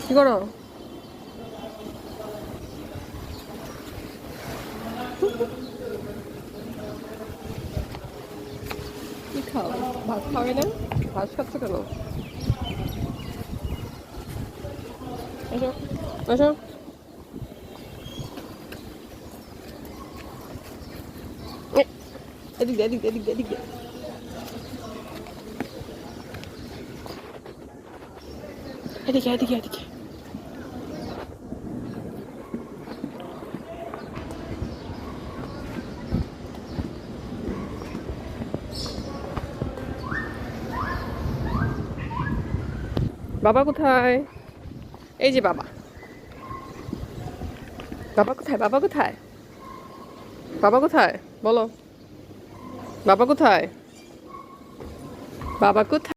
কি করো? কি খাও? ভাত খাওয়াই না? ভাত খাচ্ছ কেন? এসো, এসো। এ, এদিক দে, এদিক দে, এদিক দে, এদিক দে। এদিকে, এদিকে, এদিকে। বাবা কোথায়? এই যে বাবা। বাবা কোথায়? বাবা কোথায়? বাবা কোথায়? বলো। বাবা কোথায়? বাবা কোথায়?